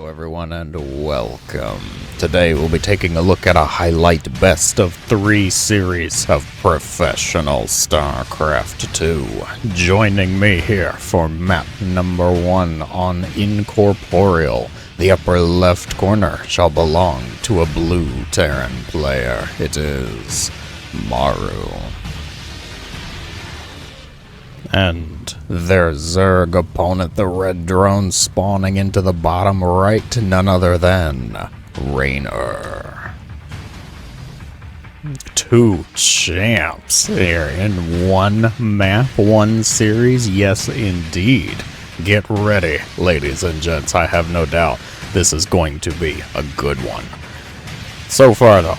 everyone, and welcome. Today we'll be taking a look at a highlight best-of-3 series of professional StarCraft 2. Joining me here for map number 1 on Incorporeal, the upper left corner shall belong to a blue Terran player. It is Maru. And their Zerg opponent, the red drone spawning into the bottom right, none other than Reynor. Two champs here in one map, one series. Yes, indeed. Get ready, ladies and gents. I have no doubt this is going to be a good one. So far, though,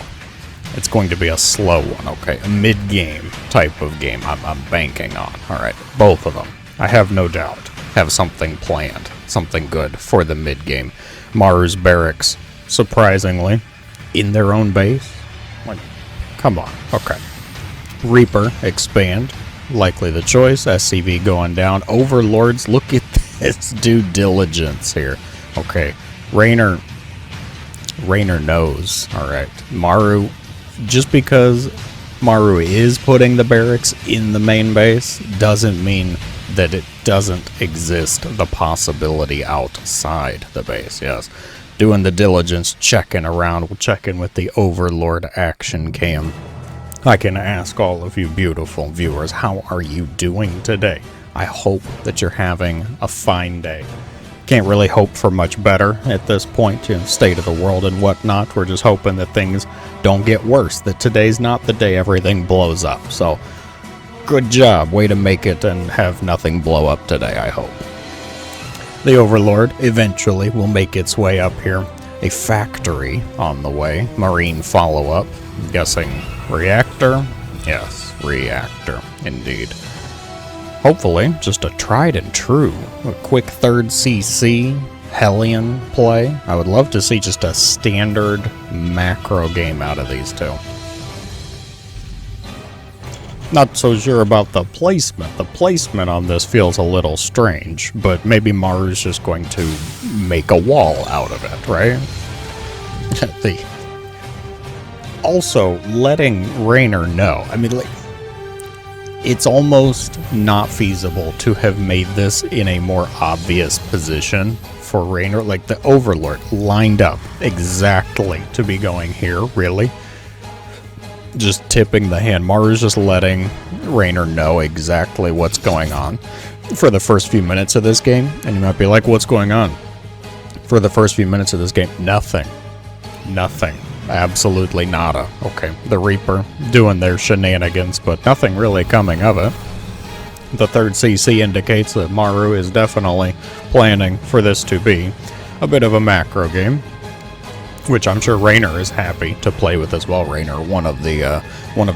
it's going to be a slow one, okay? A mid-game type of game I'm banking on, alright? Both of them, I have no doubt, have something planned, something good for the mid-game. Maru's barracks, surprisingly, in their own base? Like, come on, okay. Reaper, expand, likely the choice. SCV going down. Overlords, look at this due diligence here. Okay, Reynor knows, alright. Maru, just because Maru is putting the barracks in the main base doesn't mean that it doesn't exist the possibility outside the base. Yes, doing the diligence, checking around, checking with the Overlord action cam. I can ask all of you beautiful viewers, how are you doing today? I hope that you're having a fine day. Can't really hope for much better at this point in state of the world and whatnot. We're just hoping that things don't get worse, that today's not the day everything blows up. So, good job. Way to make it and have nothing blow up today, I hope. The Overlord eventually will make its way up here. A factory on the way. Marine follow-up. I'm guessing reactor? Yes, reactor, indeed. Hopefully, just a tried and true, a quick third CC, Hellion play. I would love to see just a standard macro game out of these two. Not so sure about the placement. The placement on this feels a little strange, but maybe Maru's just going to make a wall out of it, right? Also, letting Reynor know. I mean, like, it's almost not feasible to have made this in a more obvious position for Reynor. Like, the Overlord lined up exactly to be going here, really. Just tipping the hand. Maru's just letting Reynor know exactly what's going on for the first few minutes of this game. And you might be like, what's going on? For the first few minutes of this game, nothing. Nothing. Absolutely nada. Okay, the Reaper doing their shenanigans, but nothing really coming of it. The third CC indicates that Maru is definitely planning for this to be a bit of a macro game, which I'm sure Reynor is happy to play with as well. Reynor, one of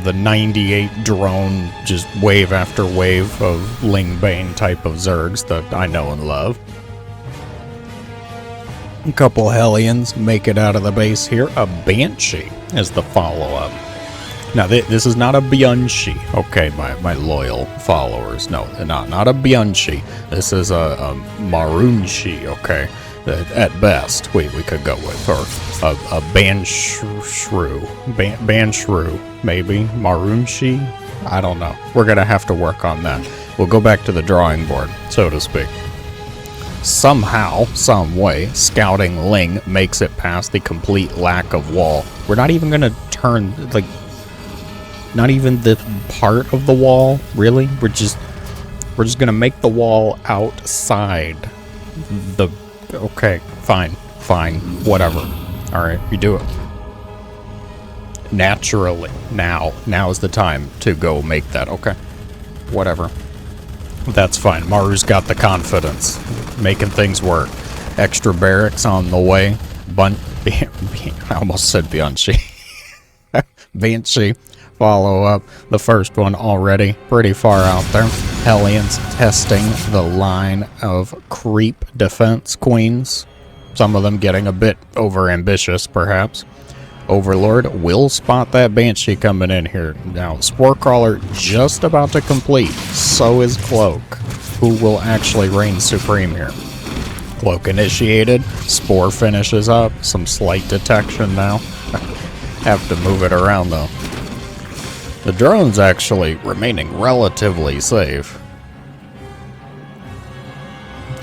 the 98 drone, just wave after wave of Lingbane type of Zergs that I know and love. A couple Hellions make it out of the base here. A Banshee is the follow-up. Now, this is not a Byun, okay, my loyal followers. No, not a Byun. This is a Maroon, okay. At best, we could go with, or a Banshrew, maybe, Maroon. I don't know. We're gonna have to work on that. We'll go back to the drawing board, so to speak. Somehow, some way, scouting Ling makes it past the complete lack of wall. We're not even gonna turn, like, not even the part of the wall, really. We're just gonna make the wall outside the. Okay, fine, whatever. All right, you do it naturally. Now is the time to go make that. Okay, whatever. That's fine. Maru's got the confidence. Making things work. Extra barracks on the way. I almost said Banshee. Banshee. Follow up. The first one already pretty far out there. Hellions testing the line of creep defense queens. Some of them getting a bit over-ambitious, perhaps. Overlord will spot that Banshee coming in here. Now, Spore Crawler just about to complete. So is Cloak, who will actually reign supreme here. Cloak initiated. Spore finishes up. Some slight detection now. Have to move it around though. The drone's actually remaining relatively safe.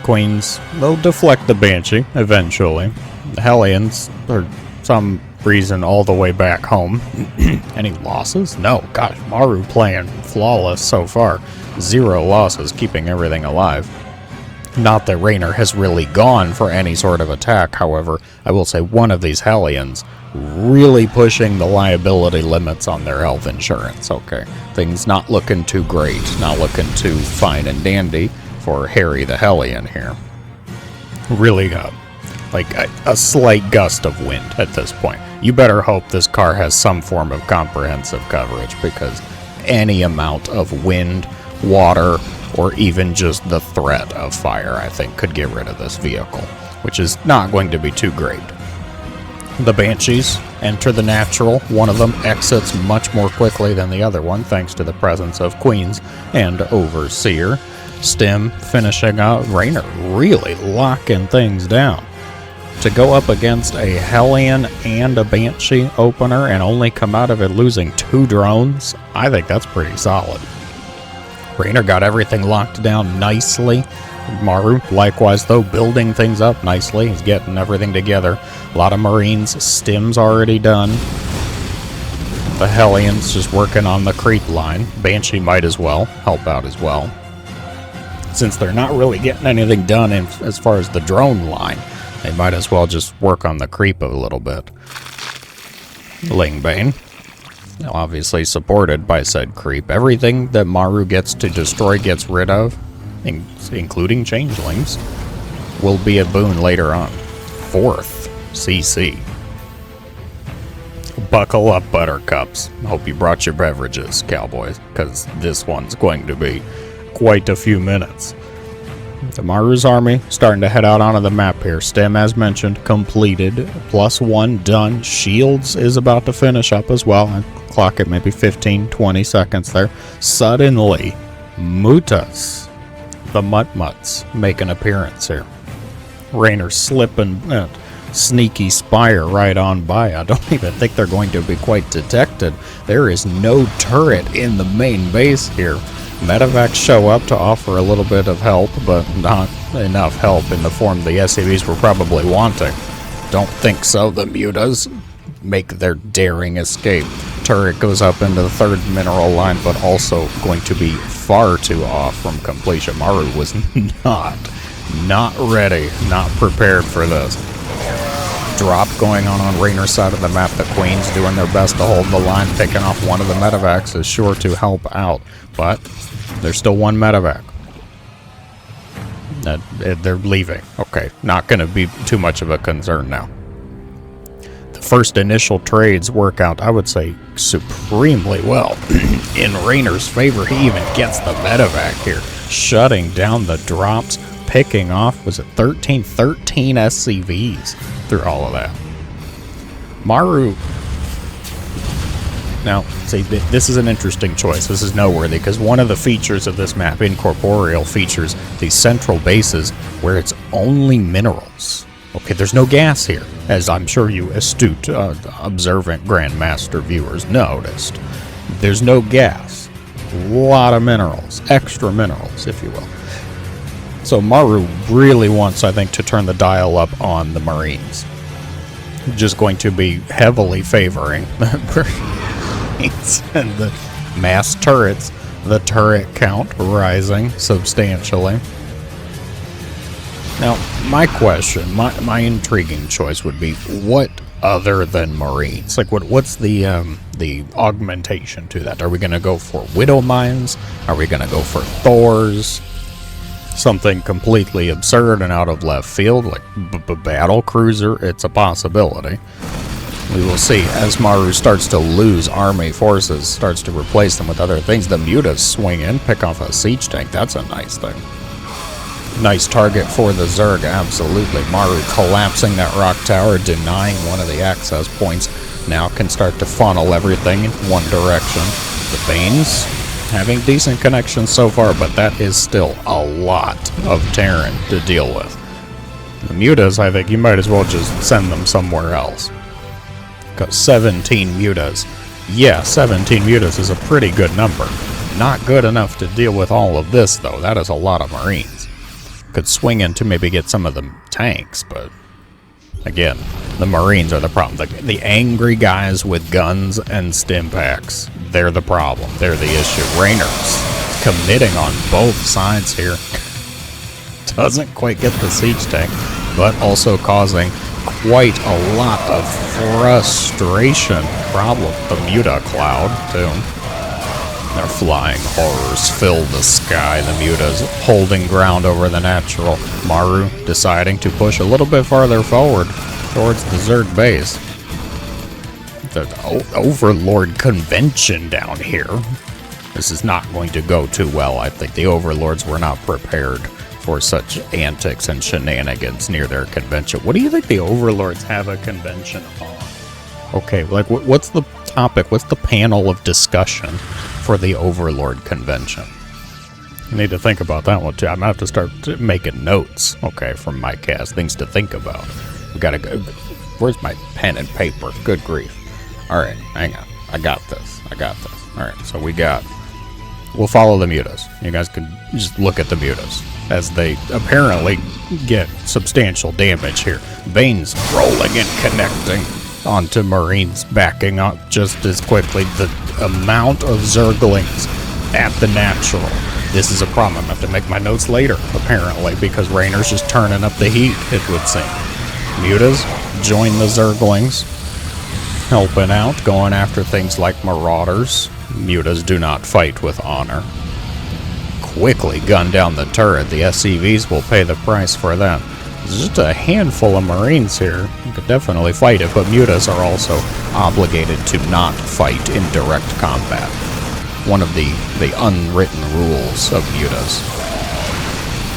Queens, they'll deflect the Banshee eventually. The Hellions, for some reason, all the way back home. Any losses? No. Gosh, Maru playing flawless so far. 0 losses, keeping everything alive. Not that Reynor has really gone for any sort of attack, however, I will say one of these Hellions really pushing the liability limits on their health insurance. Okay, things not looking too great, not looking too fine and dandy for Harry the Hellion here. Really got like a slight gust of wind at this point. You better hope this car has some form of comprehensive coverage, because any amount of wind, water, or even just the threat of fire, I think, could get rid of this vehicle, which is not going to be too great. The Banshees enter the natural. One of them exits much more quickly than the other one, thanks to the presence of Queens and Overseer. Stim finishing out. Reynor really locking things down. To go up against a Hellion and a Banshee opener and only come out of it losing 2 drones, I think that's pretty solid. Reynor got everything locked down nicely. Maru, likewise, though, building things up nicely. He's getting everything together. A lot of Marines. Stim's already done. The Hellions just working on the creep line. Banshee might as well help out as well, since they're not really getting anything done as far as the drone line. They might as well just work on the creep a little bit. Lingbane, obviously supported by said creep. Everything that Maru gets to destroy gets rid of, including changelings, will be a boon later on. 4th CC. Buckle up, buttercups. Hope you brought your beverages, cowboys, because this one's going to be quite a few minutes. The Maru's army starting to head out onto the map here. Stem, as mentioned, completed. +1 done. Shields is about to finish up as well. I clock it maybe 15-20 seconds there. Suddenly, Mutas, the Mutmuts, make an appearance here. Reynor slipping sneaky spire right on by. I don't even think they're going to be quite detected. There is no turret in the main base here. Medevacs show up to offer a little bit of help, but not enough help in the form the SCVs were probably wanting. Don't think so. The Mutas make their daring escape. Turret goes up into the 3rd mineral line, but also going to be far too off from completion. Maru was not ready, not prepared for this. Drop going on Reynor's side of the map. The Queens doing their best to hold the line. Picking off one of the medevacs is sure to help out, but there's still 1 medevac. They're leaving. Okay, not going to be too much of a concern now. The first initial trades work out, I would say, supremely well in Reynor's favor. He even gets the medevac here, shutting down the drops, picking off, was it 13 SCVs through all of that. Maru, now, see, this is an interesting choice. This is noteworthy, because one of the features of this map, Incorporeal, features these central bases where it's only minerals. Okay, there's no gas here, as I'm sure you astute, observant Grandmaster viewers noticed. There's no gas. A lot of minerals, extra minerals, if you will. So Maru really wants, I think, to turn the dial up on the Marines. Just going to be heavily favoring the Marines and the mass turrets. The turret count rising substantially. Now, my question, my intriguing choice would be, what other than Marines? Like, what's the augmentation to that? Are we going to go for Widow Mines? Are we going to go for Thors? Something completely absurd and out of left field, like battle cruiser? It's a possibility. We will see as Maru starts to lose army forces, starts to replace them with other things. The Mutas swing in, pick off a siege tank. That's a nice thing. Nice target for the Zerg, absolutely. Maru collapsing that rock tower, denying one of the access points. Now can start to funnel everything in one direction. The Banes having decent connections so far, but that is still a lot of Terran to deal with. The mutas, I think you might as well just send them somewhere else. Got 17 mutas. Yeah, 17 mutas is a pretty good number. Not good enough to deal with all of this, though. That is a lot of Marines. Could swing in to maybe get some of the tanks, but again, the Marines are the problem. The angry guys with guns and stim packs, they're the problem. They're the issue. Reynor's committing on both sides here. Doesn't quite get the siege tank, but also causing quite a lot of frustration. Problem. The Muta cloud, too. Their flying horrors fill the sky. The Mutas holding ground over the natural. Maru deciding to push a little bit farther forward towards the Zerg base. The Overlord convention down here. This is not going to go too well. I think the Overlords were not prepared for such antics and shenanigans near their convention. What do you think the Overlords have a convention on? Okay, like, what's the topic? What's the panel of discussion for the Overlord convention? I need to think about that one, too. I'm going to have to start making notes, okay, from my cast. Things to think about. We got to go. Where's my pen and paper? Good grief. All right, hang on. I got this. All right, so we'll follow the mutas. You guys can just look at the mutas as they apparently get substantial damage here. Veins rolling and connecting onto Marines backing up just as quickly. The amount of Zerglings at the natural. This is a problem. I'm going to have to make my notes later, apparently, because Reynor's just turning up the heat, it would seem. Mutas join the Zerglings, helping out, going after things like Marauders. Mutas do not fight with honor. Quickly gun down the turret. The SCVs will pay the price for that. There's just a handful of Marines here. You could definitely fight it, but mutas are also obligated to not fight in direct combat. One of the unwritten rules of mutas.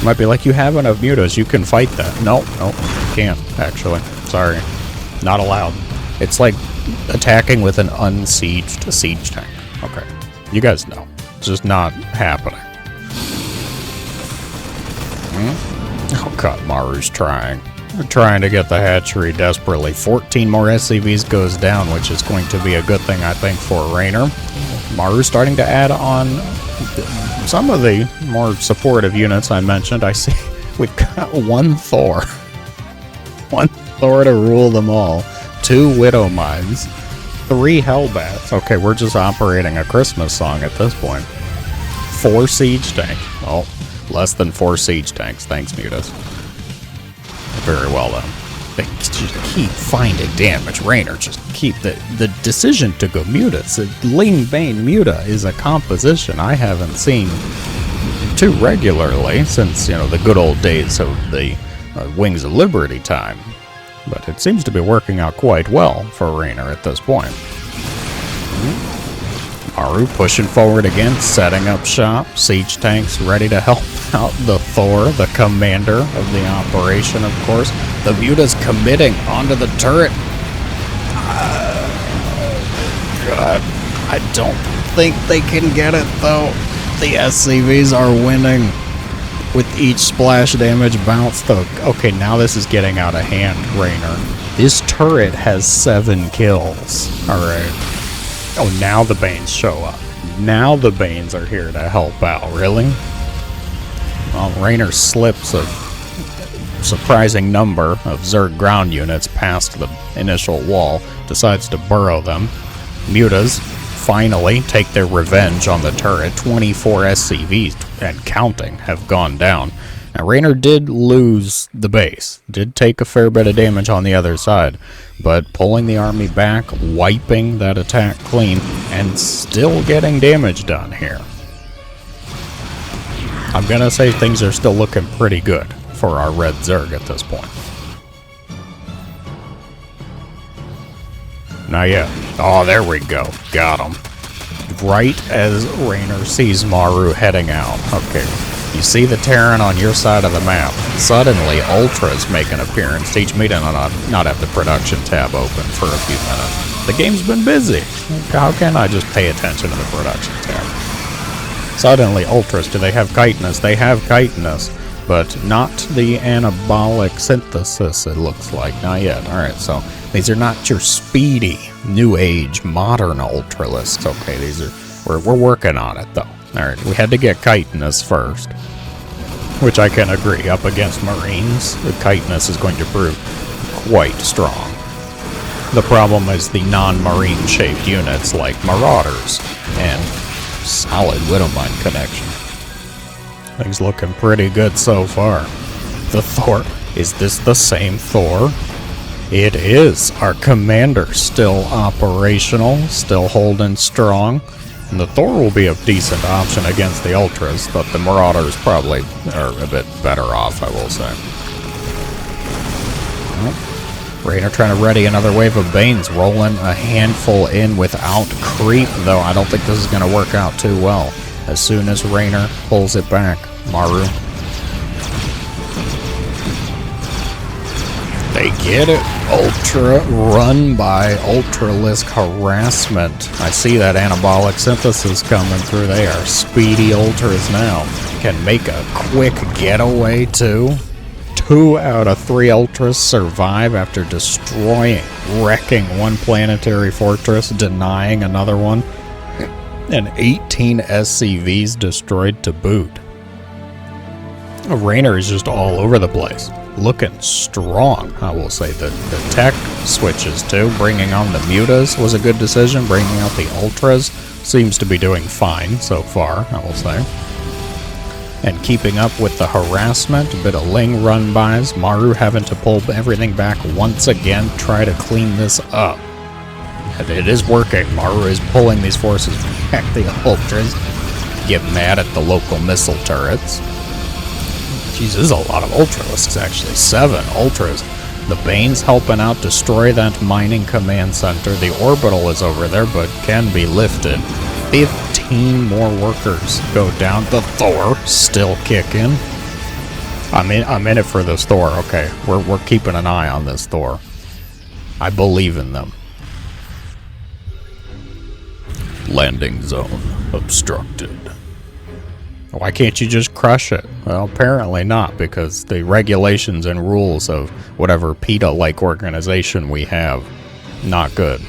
Might be like, you have enough mutas, you can fight that. No, you can't, actually. Sorry. Not allowed. It's like attacking with an unsieged siege tank. Okay. You guys know. It's just not happening. Oh god, Maru's trying. They're trying to get the hatchery desperately. 14 more SCVs goes down, which is going to be a good thing, I think, for Reynor. Maru's starting to add on some of the more supportive units I mentioned. I see we've got one Thor. One Thor to rule them all. 2 Widow Mines. 3 Hellbats. Okay, we're just operating a Christmas song at this point. 4 Siege Tanks. Well, less than 4 Siege Tanks. Thanks, Mutas. Very well done. They just keep finding damage. Reynor just keep the decision to go Mutas. Ling Bane Muta is a composition I haven't seen too regularly since, you know, the good old days of the Wings of Liberty time. But it seems to be working out quite well for Reynor at this point. Maru pushing forward again, setting up shop. Siege tanks ready to help out the Thor, the commander of the operation, of course. The Muta's committing onto the turret. God, I don't think they can get it, though. The SCVs are winning with each splash damage bounce, though. Okay, now this is getting out of hand, Reynor. This turret has 7 kills. Alright. Oh, now the Banes show up. Now the Banes are here to help out. Really? Well, Reynor slips a surprising number of Zerg ground units past the initial wall, decides to burrow them. Mutas finally take their revenge on the turret. 24 SCVs and counting have gone down. Now, Reynor did lose the base, did take a fair bit of damage on the other side, but pulling the army back, wiping that attack clean, and still getting damage done here. I'm gonna say things are still looking pretty good for our red Zerg at this point. Not yet. Oh, there we go. Got him. Right as Reynor sees Maru heading out. Okay. You see the Terran on your side of the map. Suddenly, ULTRAS make an appearance. Teach me to not have the production tab open for a few minutes. The game's been busy. How can I just pay attention to the production tab? Suddenly, ULTRAS, do they have chitinous? They have chitinous. but not the anabolic synthesis, it looks like. Not yet. Alright, so these are not your speedy, new age, modern ultralisks. Okay, these are... We're working on it, though. Alright, we had to get chitinous first, which I can agree. Up against Marines, the chitinous is going to prove quite strong. The problem is the non-marine shaped units like Marauders and solid Widowmine connection. Things looking pretty good so far. The Thor. Is this the same Thor? It is. Our commander still operational, still holding strong. And the Thor will be a decent option against the Ultras, but the Marauders probably are a bit better off, I will say. Reynor trying to ready another wave of Banes, rolling a handful in without creep, though I don't think this is going to work out too well. As soon as Reynor pulls it back, Maru. They get it. Ultra run by Ultralisk harassment. I see that anabolic synthesis coming through. They are speedy Ultras now. Can make a quick getaway too. 2 out of 3 Ultras survive after destroying, wrecking one planetary fortress, denying another one, and 18 SCVs destroyed to boot. Reynor is just all over the place. Looking strong, I will say. The tech switches too. Bringing on the Mutas was a good decision. Bringing out the Ultras seems to be doing fine so far, I will say. And keeping up with the harassment, a bit of Ling run-bys, Maru having to pull everything back once again, try to clean this up. And it is working. Maru is pulling these forces back. The Ultras get mad at the local missile turrets. Jeez, this is a lot of Ultralisks, actually. 7 Ultras. The Banes helping out destroy that mining command center. The Orbital is over there, but can be lifted. 15 more workers go down. The Thor still kicking. I'm in it for this Thor. Okay, we're keeping an eye on this Thor. I believe in them. Landing zone obstructed. Why can't you just crush it? Well, apparently not, because the regulations and rules of whatever PETA-like organization we have, not good.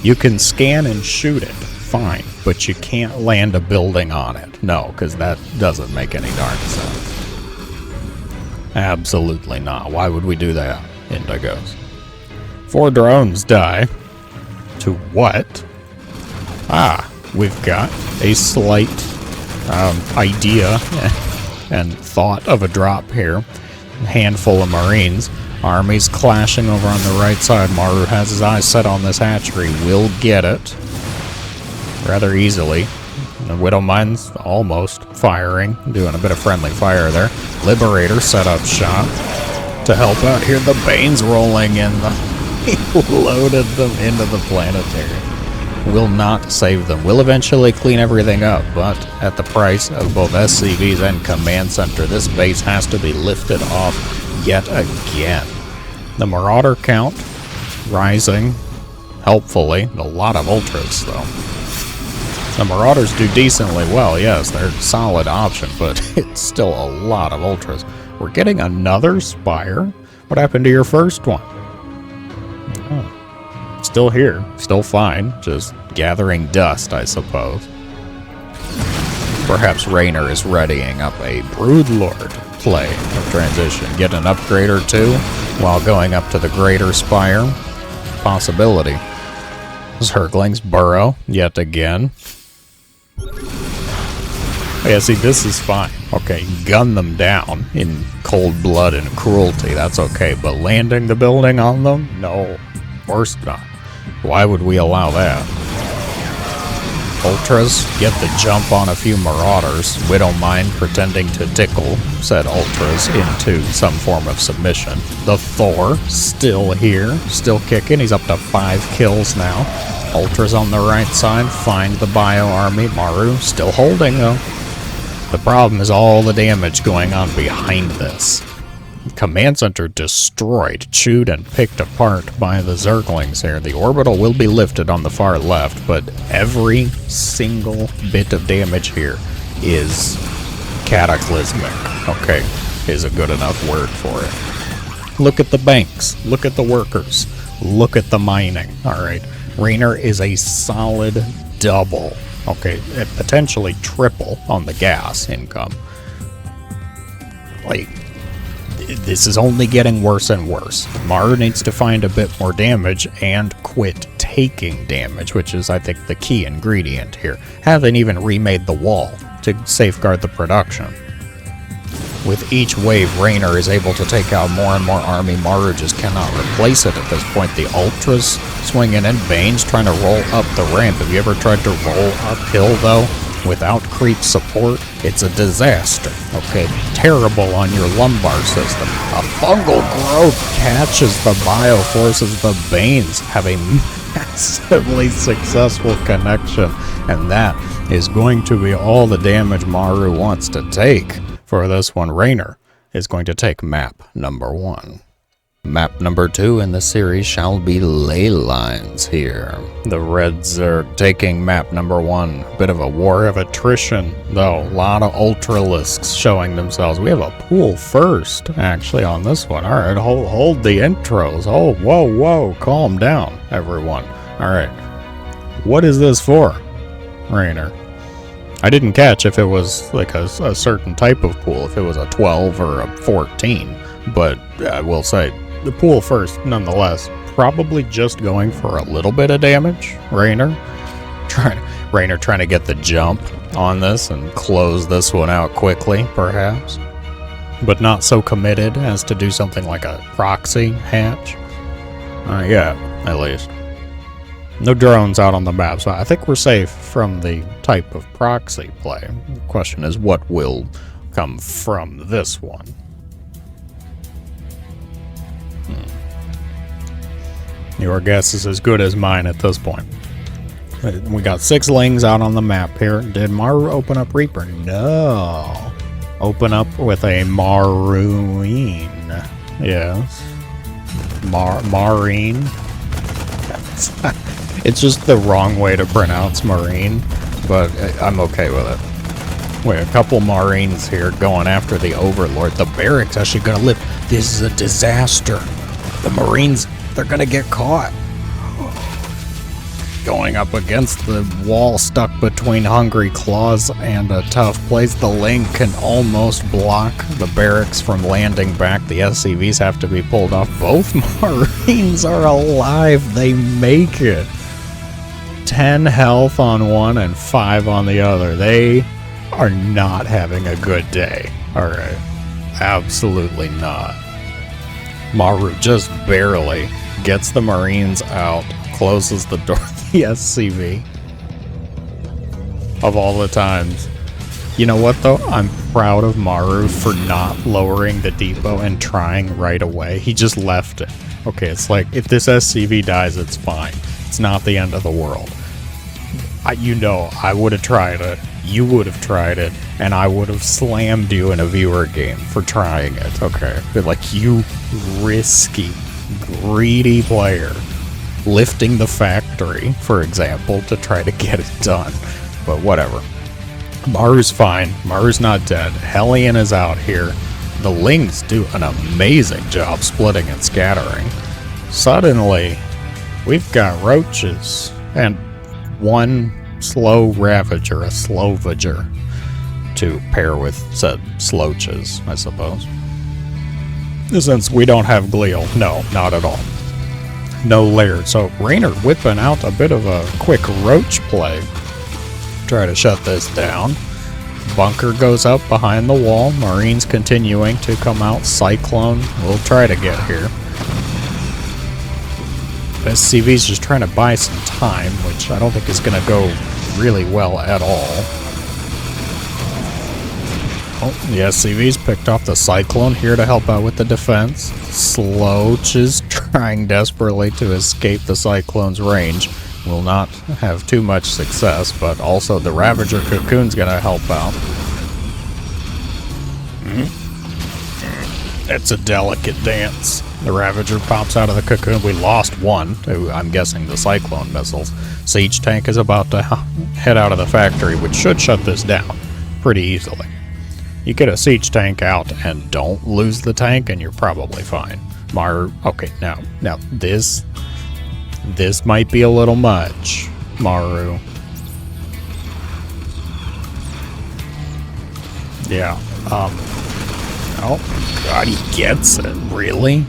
You can scan and shoot it, fine, but you can't land a building on it. No, because that doesn't make any darn sense. Absolutely not. Why would we do that, Indigos? 4 drones die. To what? Ah, we've got a slight idea and thought of a drop here. A handful of Marines. Armies clashing over on the right side. Maru has his eyes set on this hatchery. Will get it rather easily. The Widowmine's almost firing, doing a bit of friendly fire there. Liberator set up shop to help out here. The Banes rolling in. He loaded them into the planetary. Will not save them. Will eventually clean everything up, but at the price of both SCVs and command center, this base has to be lifted off yet again. The Marauder count rising, helpfully. A lot of Ultras, though. The Marauders do decently well, yes, they're a solid option, but it's still a lot of Ultras. We're getting another Spire. What happened to your first one? Oh. Still here, still fine, just gathering dust, I suppose. Perhaps Reynor is readying up a Broodlord play of transition. Get an upgrade or two while going up to the Greater Spire. Possibility. Zerglings burrow yet again. Yeah, see, this is fine. Okay, gun them down in cold blood and cruelty, that's okay. But landing the building on them? No, of course not. Why would we allow that? Ultras get the jump on a few Marauders. Widowmine pretending to tickle said Ultras into some form of submission. The Thor still here, still kicking. He's up to 5 kills now. Ultras on the right side find the Bio Army. Maru still holding though. The problem is all the damage going on behind this. Command center destroyed, chewed, and picked apart by the Zerglings here. The Orbital will be lifted on the far left, but every single bit of damage here is cataclysmic. Okay, is a good enough word for it. Look at the banks. Look at the workers. Look at the mining. Alright. Reynor is a solid double. Okay, potentially triple on the gas income. Like, this is only getting worse and worse. Maru needs to find a bit more damage and quit taking damage, which is, I think, the key ingredient here. Haven't even remade the wall to safeguard the production. With each wave, Reynor is able to take out more and more army. Maru just cannot replace it at this point. The ULTRAS swinging in, Bane's trying to roll up the ramp. Have you ever tried to roll uphill, though, without creep support? It's a disaster, okay? Terrible on your lumbar system. A fungal growth catches the bio, forces the Banes have a massively successful connection, and that is going to be all the damage Maru wants to take. For this one, Reynor is going to take map number 1. Map number 2 in the series shall be ley lines here. The Reds are taking map number 1. Bit of a war of attrition, though. A lot of ultralisks showing themselves. We have a pool first, actually, on this one. All right, hold the intros. Oh, whoa, calm down, everyone. All right, what is this for, Reynor? I didn't catch if it was like a certain type of pool, if it was a 12 or a 14, but I will say, the pool first, nonetheless. Probably just going for a little bit of damage, Reynor. Reynor trying to get the jump on this and close this one out quickly, perhaps. But not so committed as to do something like a proxy hatch. Yeah, at least. No drones out on the map, so I think we're safe from the type of proxy play. The question is, what will come from this one? Your guess is as good as mine at this point. We got 6 lings out on the map here. Did Maru open up Reaper? No. Open up with a Maruine. Yes. Marine. It's just the wrong way to pronounce Marine, but I'm okay with it. Wait, a couple Marines here going after the Overlord. The barracks actually gonna live. This is a disaster. The Marines, they're gonna get caught. Going up against the wall, stuck between hungry claws and a tough place. The Ling can almost block the barracks from landing back. The SCVs have to be pulled off. Both Marines are alive. They make it. 10 health on one and 5 on the other. They are not having a good day. Alright. Absolutely not. Maru just barely gets the Marines out, closes the door to the SCV. Of all the times. You know what, though? I'm proud of Maru for not lowering the depot and trying right away. He just left it. Okay, it's like, if this SCV dies, it's fine. It's not the end of the world. I would have tried it. You would have tried it. And I would have slammed you in a viewer game for trying it. Okay. But like, you risky, greedy player. Lifting the factory, for example, to try to get it done. But whatever. Maru's fine. Maru's not dead. Hellion is out here. The Lings do an amazing job splitting and scattering. Suddenly, we've got roaches and one slow ravager, a slovager, to pair with said sloaches, I suppose. Since we don't have glial, no, not at all. No layered. So Reynor whipping out a bit of a quick roach play. Try to shut this down. Bunker goes up behind the wall. Marines continuing to come out. Cyclone will try to get here. SCV's just trying to buy some time, which I don't think is going to go really well at all. Oh, the SCV's picked off the Cyclone here to help out with the defense. Sloach is trying desperately to escape the Cyclone's range. Will not have too much success, but also the Ravager Cocoon's going to help out. It's a delicate dance. The Ravager pops out of the cocoon. We lost one to, I'm guessing, the Cyclone missiles. Siege tank is about to head out of the factory, which should shut this down pretty easily. You get a siege tank out and don't lose the tank, and you're probably fine. Maru, okay, now this might be a little much, Maru. Yeah, oh god, he gets it, really?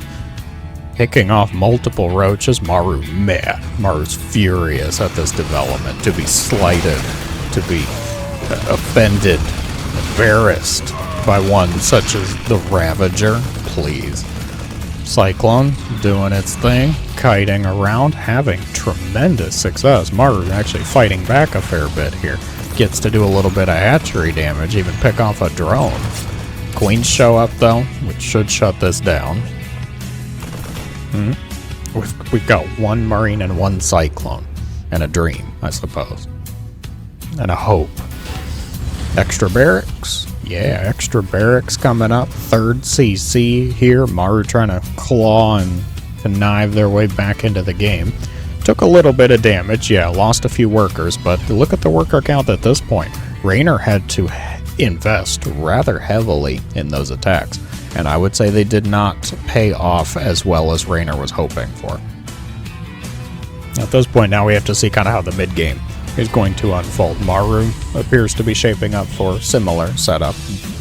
Picking off multiple roaches, Maru mad. Maru's furious at this development, to be slighted, to be offended, embarrassed by one such as the Ravager. Please. Cyclone doing its thing, kiting around, having tremendous success. Maru actually fighting back a fair bit here. Gets to do a little bit of hatchery damage, even pick off a drone. Queens show up though, which should shut this down. We've got one Marine and one Cyclone. And a dream, I suppose. And a hope. Extra barracks? Yeah, extra barracks coming up. Third CC here. Maru trying to claw and connive their way back into the game. Took a little bit of damage, yeah, lost a few workers, but look at the worker count at this point. Reynor had to invest rather heavily in those attacks, and I would say they did not pay off as well as Reynor was hoping for. At this point now we have to see kind of how the mid-game is going to unfold. Maru appears to be shaping up for similar setup.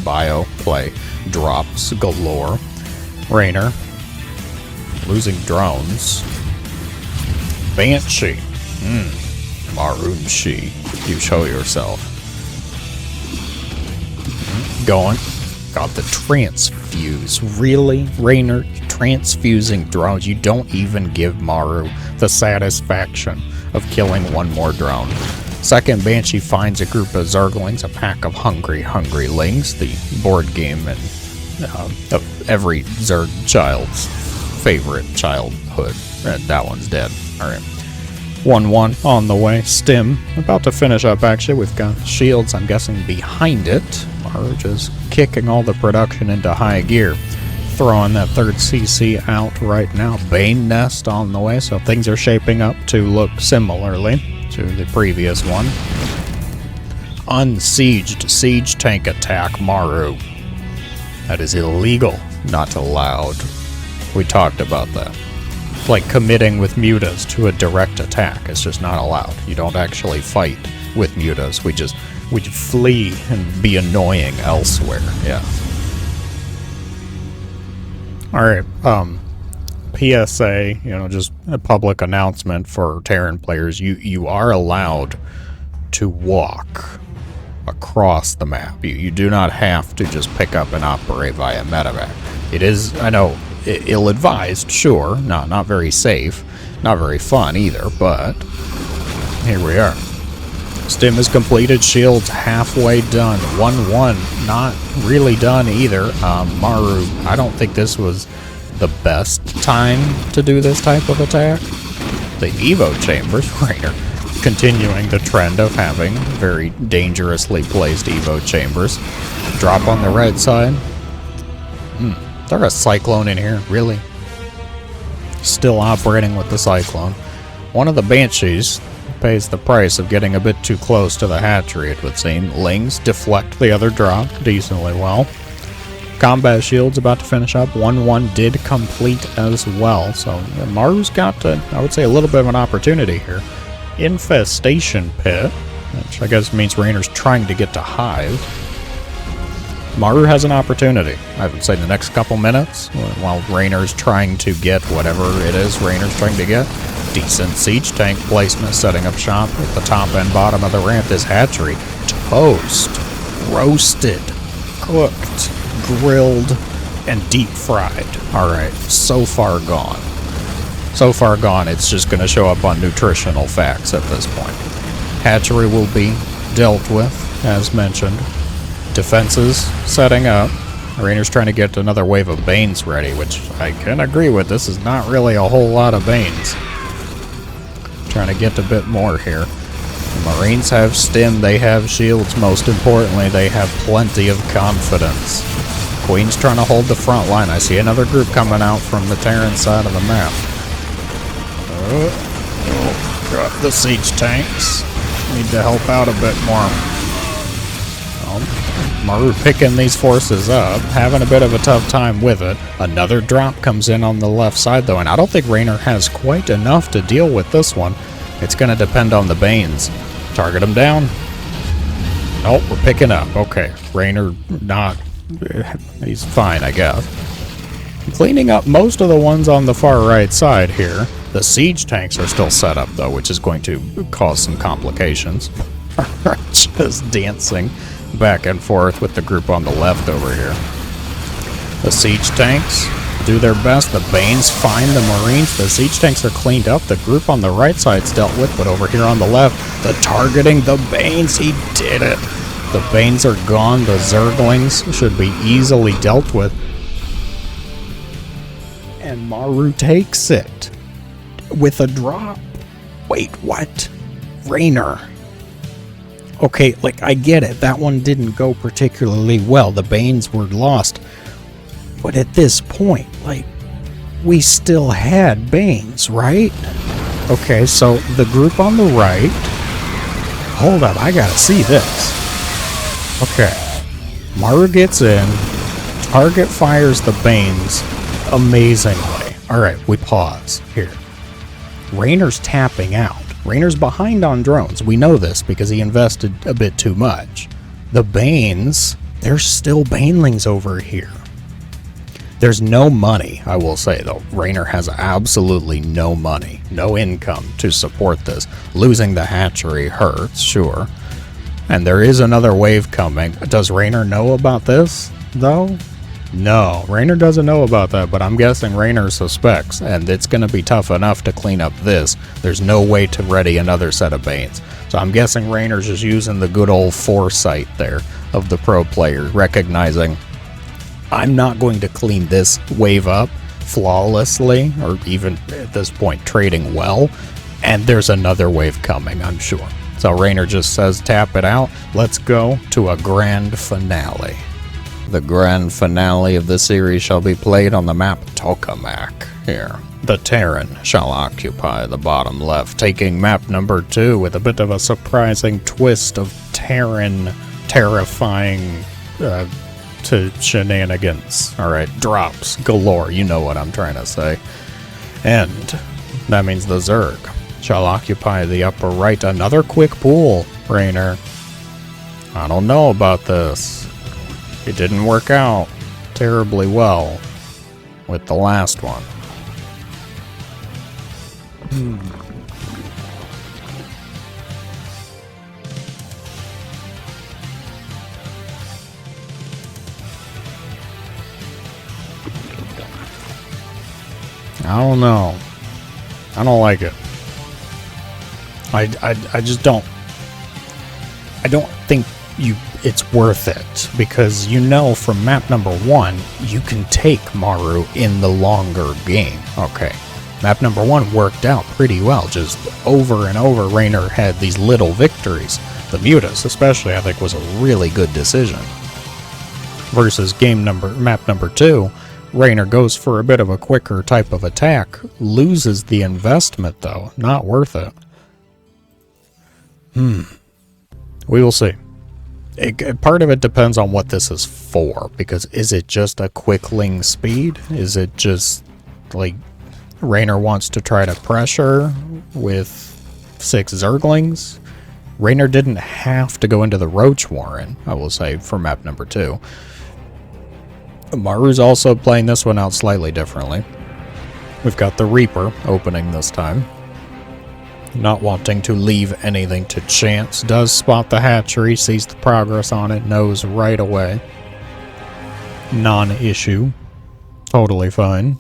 Bio play drops galore. Reynor losing drones. Banshee. Maru-shi, you show yourself. Going. Got the transfuse. Really? Reynor transfusing drones. You don't even give Maru the satisfaction of killing one more drone. Second, Banshee finds a group of Zerglings, a pack of hungry lings, the board game and of every Zerg child's favorite childhood. That one's dead. Alright. 1-1 on the way. Stim about to finish up actually. We've got shields, I'm guessing, behind it. Maru just kicking all the production into high gear. Throwing that third CC out right now. Bane Nest on the way, so things are shaping up to look similarly to the previous one. Unsieged siege tank attack, Maru. That is illegal, not allowed. We talked about that. It's like committing with mutas to a direct attack. It's just not allowed. You don't actually fight with mutas. We flee and be annoying elsewhere. Yeah. Alright, PSA, just a public announcement for Terran players. You are allowed to walk across the map. You do not have to just pick up and operate via medevac. It is, I know, ill-advised, sure, not very safe, not very fun either, but here we are. Stim is completed, shields halfway done. 1-1, not really done either. Maru, I don't think this was the best time to do this type of attack. The Evo chambers, Reynor, continuing the trend of having very dangerously placed Evo chambers. Drop on the right side. Is there a Cyclone in here? Really? Still operating with the Cyclone. One of the Banshees pays the price of getting a bit too close to the hatchery, it would seem. Lings deflect the other drop decently well. Combat shields about to finish up. 1-1 did complete as well. So Maru's got, I would say, a little bit of an opportunity here. Infestation Pit, which I guess means Reynor's trying to get to Hive. Maru has an opportunity, I would say, the next couple minutes, while Reynor's trying to get whatever it is Reynor's trying to get. Decent siege tank placement, setting up shop at the top and bottom of the ramp. This hatchery. Toast. Roasted. Cooked. Grilled. And deep fried. Alright, so far gone. So far gone, it's just going to show up on nutritional facts at this point. Hatchery will be dealt with, as mentioned. Defenses setting up. Reynor's trying to get another wave of Banes ready, which I can agree with. This is not really a whole lot of Banes. Trying to get a bit more here. The Marines have stim, they have shields. Most importantly, they have plenty of confidence. Queen's trying to hold the front line. I see another group coming out from the Terran side of the map. Got the siege tanks. Need to help out a bit more. Maru picking these forces up, having a bit of a tough time with it. Another drop comes in on the left side, though, and I don't think Reynor has quite enough to deal with this one. It's going to depend on the Banes. Target him down. Oh, we're picking up. Okay, Reynor not... he's fine, I guess. Cleaning up most of the ones on the far right side here. The siege tanks are still set up, though, which is going to cause some complications. Just dancing back and forth with the group on the left over here. The siege tanks do their best. The Banes find the Marines. The siege tanks are cleaned up. The group on the right side's dealt with, but over here on the left, the targeting the Banes. He did it. The Banes are gone. The Zerglings should be easily dealt with. And Maru takes it with a drop. Wait, what? Reynor. Okay, like, I get it. That one didn't go particularly well. The Banes were lost. But at this point, like, we still had Banes, right? Okay, so the group on the right... Hold up, I gotta see this. Okay. Maru gets in. Target fires the Banes amazingly. Alright, we pause here. Reynor's tapping out. Reynor's behind on drones. We know this because he invested a bit too much. The Banes, there's still Banelings over here. There's no money, I will say, though. Reynor has absolutely no money, no income to support this. Losing the hatchery hurts, sure. And there is another wave coming. Does Reynor know about this, though? No, Reynor doesn't know about that, but I'm guessing Reynor suspects, and it's going to be tough enough to clean up this. There's no way to ready another set of Banes. So I'm guessing Reynor's just using the good old foresight there of the pro player, recognizing I'm not going to clean this wave up flawlessly, or even at this point trading well, and there's another wave coming, I'm sure. So Reynor just says tap it out, let's go to a grand finale. The grand finale of the series shall be played on the map Tokamak here. The Terran shall occupy the bottom left, taking map number 2 with a bit of a surprising twist of Terran terrifying to shenanigans. Alright, drops galore, you know what I'm trying to say. And that means the Zerg shall occupy the upper right. Another quick pool, Reynor. I don't know about this. It didn't work out terribly well with the last one. I don't know. I don't like it. I just don't. I don't think it's worth it, because you know from map number 1 you can take Maru in the longer game. Okay, map number 1 worked out pretty well. Just over and over, Reynor had these little victories. The Mutas, especially, I think was a really good decision. Versus map number 2, Reynor goes for a bit of a quicker type of attack, loses the investment though. Not worth it. We will see. Part of it depends on what this is for, because is it just a quickling speed? Is it just like Reynor wants to try to pressure with 6 Zerglings? Reynor didn't have to go into the Roach Warren, I will say, for map number 2. Maru's also playing this one out slightly differently. We've got the Reaper opening this time. Not wanting to leave anything to chance. Does spot the hatchery, sees the progress on it, knows right away. Non-issue. Totally fine.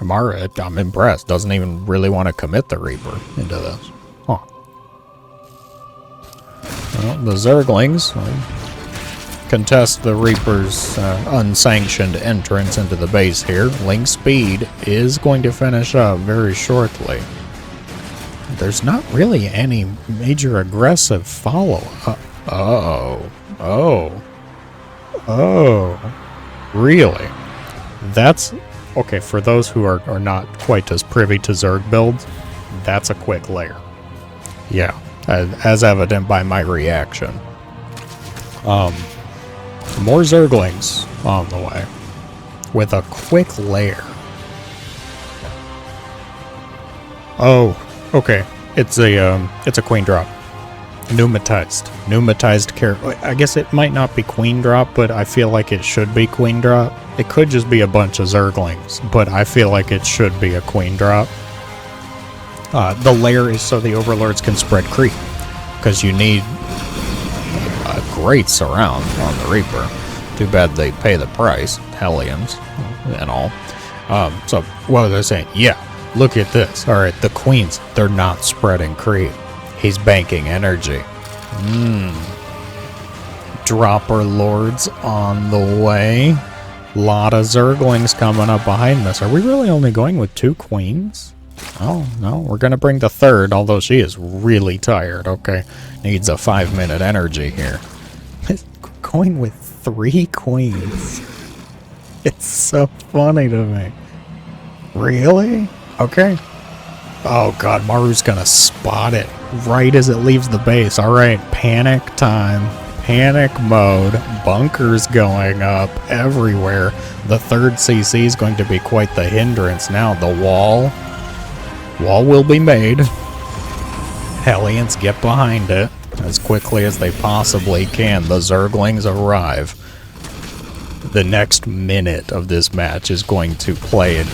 Maru, I'm impressed. Doesn't even really want to commit the Reaper into this. Huh. Well, the Zerglings contest the Reaper's unsanctioned entrance into the base here. Link speed is going to finish up very shortly. There's not really any major aggressive follow-up. Really? That's... okay, for those who are not quite as privy to Zerg builds, that's a quick layer. Yeah, as evident by my reaction. More Zerglings on the way with a quick lair. Oh, okay. It's a queen drop. Pneumatized character. I guess it might not be queen drop, but I feel like it should be queen drop. It could just be a bunch of Zerglings, but I feel like it should be a queen drop. The lair is so the overlords can spread creep, because you need a great surround on the Reaper. Too bad they pay the price, Hellions and all. So what was I saying? Yeah, look at this. All right, the queens, they're not spreading creep. He's banking energy. Dropper lords on the way. Lot of Zerglings coming up behind this. Are we really only going with 2 queens? Oh, no, we're going to bring the third, although she is really tired. Okay, needs a 5-minute energy here. Going with 3 queens. It's so funny to me. Really? Okay. Oh god, Maru's gonna spot it right as it leaves the base. Alright, panic time. Panic mode. Bunkers going up everywhere. The third CC is going to be quite the hindrance now. The wall will be made. Hellions get behind it as quickly as they possibly can. The Zerglings arrive. The next minute of this match is going to play it.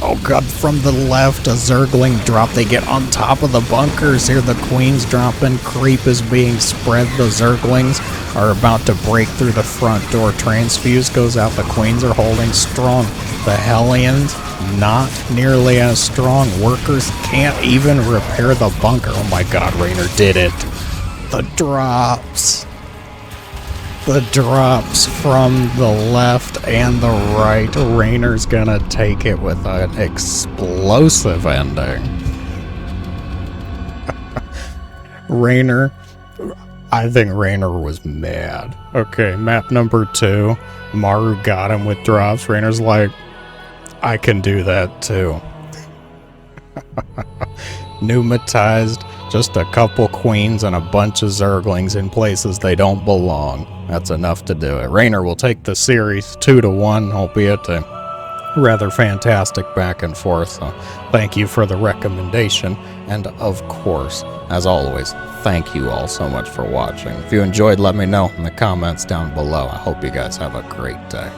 Oh god, from the left, a Zergling drop. They get on top of the bunkers here. The queens dropping. Creep is being spread. The Zerglings are about to break through the front door. Transfuse goes out. The queens are holding strong. The Hellions, not nearly as strong. Workers can't even repair the bunker. Oh my god, Reynor did it. The drops. The drops from the left and the right. Reynor's gonna take it with an explosive ending. Reynor, I think Reynor was mad. Okay, map number 2. Maru got him with drops. Reynor's like, I can do that too. Pneumatized. Just a couple queens and a bunch of Zerglings in places they don't belong. That's enough to do it. Reynor will take the series 2-1, albeit a rather fantastic back and forth. So thank you for the recommendation. And of course, as always, thank you all so much for watching. If you enjoyed, let me know in the comments down below. I hope you guys have a great day.